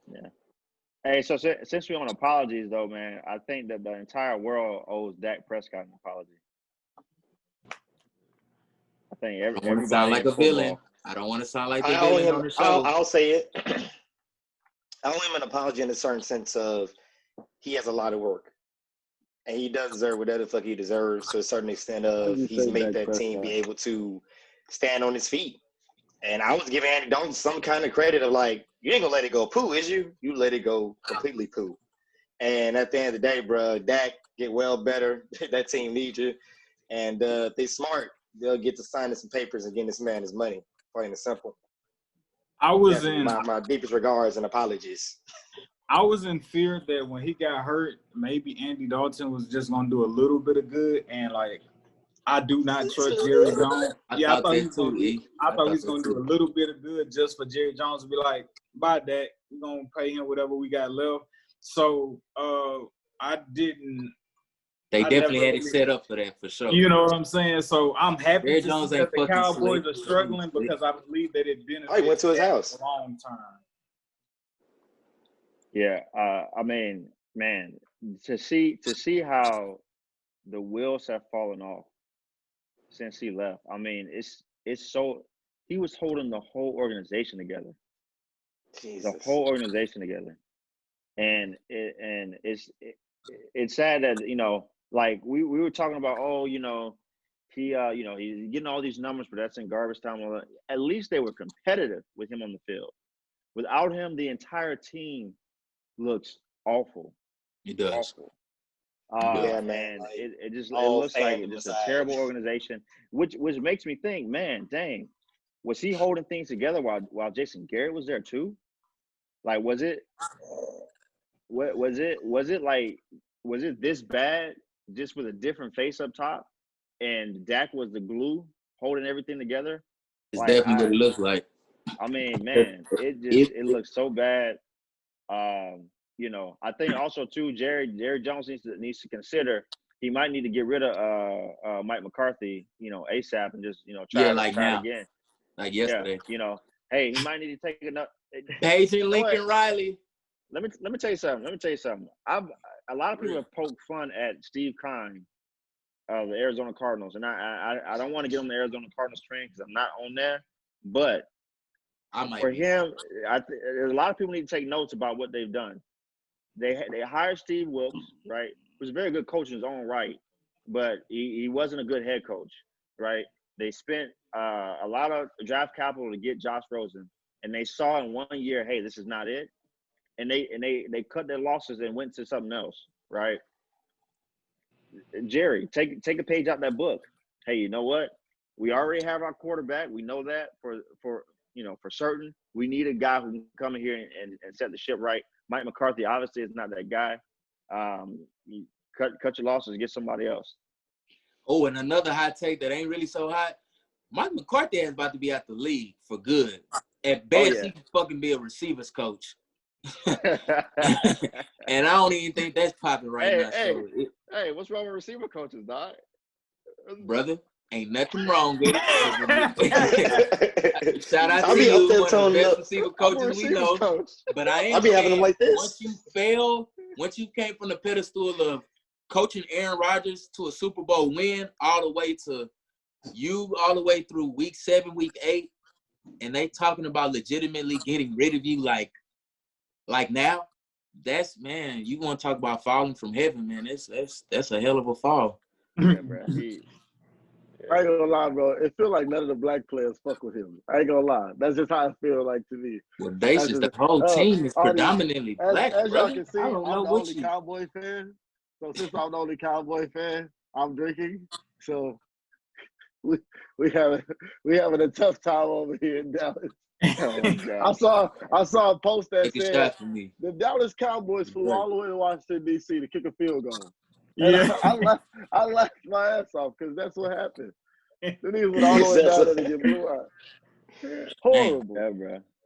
Yeah. Hey, so since we're on apologies, though, man, I think that the entire world owes Dak Prescott an apology. I think I don't want to sound everybody like in a villain. football. I don't want to sound like the villain on the show. I'll say it. I owe him an apology in a certain sense of he has a lot of work. And he does deserve whatever the fuck he deserves to a certain extent of he's made that team be able to stand on his feet. And I was giving Andy Dalton some kind of credit of like, you ain't gonna let it go poo, is you? You let it go completely poo. And at the end of the day, bro, Dak, get well better. That team needs you. And if they smart, they'll get to signing some papers and getting this man his money. Plain and simple. I was my deepest regards and apologies. I was in fear that when he got hurt, maybe Andy Dalton was just gonna do a little bit of good, and like I do not trust Jerry Jones. I thought he was gonna do a little bit of good just for Jerry Jones to be like, "Buy that, we're gonna pay him whatever we got left." So I didn't. They definitely had it set up for that for sure. You know what I'm saying? So I'm happy Jerry to Jones see that ain't the fucking Cowboys slick. are struggling because I believe that it benefits he went to his house a long time. Yeah, I mean, man, to see how the wheels have fallen off since he left. I mean, it's so he was holding the whole organization together. Jesus. The whole organization together. And it's sad that, you know, like we were talking about, oh, you know, he he's getting all these numbers, but that's in garbage time. At least they were competitive with him on the field. Without him, the entire team looks awful. It does. Awful. Yeah, man. And it looks like it's just a aside. terrible organization, which makes me think, man, dang, was he holding things together while Jason Garrett was there too? Like, was it this bad just with a different face up top, and Dak was the glue holding everything together? It's Like, definitely what it looks like. I mean, man, it looks so bad. You know, I think also too, Jerry Jones needs to consider he might need to get rid of Mike McCarthy, you know, ASAP, and just, you know, try it again. Like yesterday. Yeah, you know, hey, he might need to take another. Paging Lincoln Riley. Let me tell you something. A lot of people have poked fun at Steve Keim of the Arizona Cardinals, and I don't want to get on the Arizona Cardinals train because I'm not on there. But him, there's a lot of people need to take notes about what they've done. They hired Steve Wilkes, right? Who's a very good coach in his own right, but he wasn't a good head coach, right? They spent a lot of draft capital to get Josh Rosen, and they saw in 1 year, hey, this is not it. And they cut their losses and went to something else, right? Jerry, take a page out that book. Hey, you know what? We already have our quarterback. We know that for certain. We need a guy who can come in here and set the ship right. Mike McCarthy obviously is not that guy. You cut your losses, get somebody else. Oh, and another hot take that ain't really so hot. Mike McCarthy is about to be out the league for good. At best, he can fucking be a receivers coach. And I don't even think that's popping right now. Hey, what's wrong with receiver coaches, dog? Brother, ain't nothing wrong with it. Shout out I'll to be you, up there one of telling the best them, receiver coaches we know. But I ain't. I'll be having them like this. Once you came from the pedestal of coaching Aaron Rodgers to a Super Bowl win, all the way through week 7, week 8, and they talking about legitimately getting rid of you like now, that's, man, you want to talk about falling from heaven, man. That's a hell of a fall. Yeah, bro. I ain't gonna lie, bro. It feel like none of the black players fuck with him. I ain't gonna lie. That's just how it feel like to me. Well, the whole team is predominantly black, as brother. y'all can see, I don't know I'm the only Cowboy fan. So since I'm the only Cowboy fan, I'm drinking. So we having a tough time over here in Dallas. I saw a post that said the Dallas Cowboys flew all the way to Washington D.C. to kick a field goal. And Yeah, I laughed my ass off because that's what happened. The niggas went all the way down there to get blew out. Horrible. Yeah, bro.